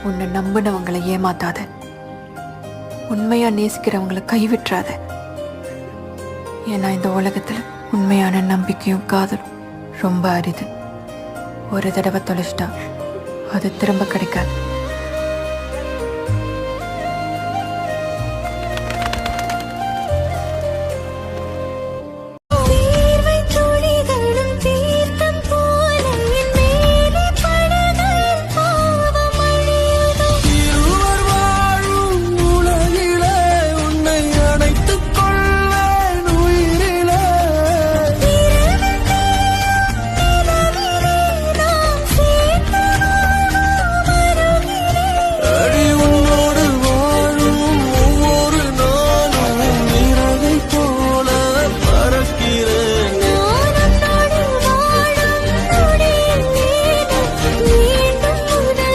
உன்னை நம்பினவங்களை ஏமாத்தாத. உண்மையா நேசிக்கிறவங்களை கைவிட்டுறாத. ஏன்னா இந்த உலகத்துல உண்மையான நம்பிக்கையும் காதலும் ரொம்ப அரிது. ஒரு தடவை தொலைச்சிட்டா அது திரும்ப கிடைக்காது.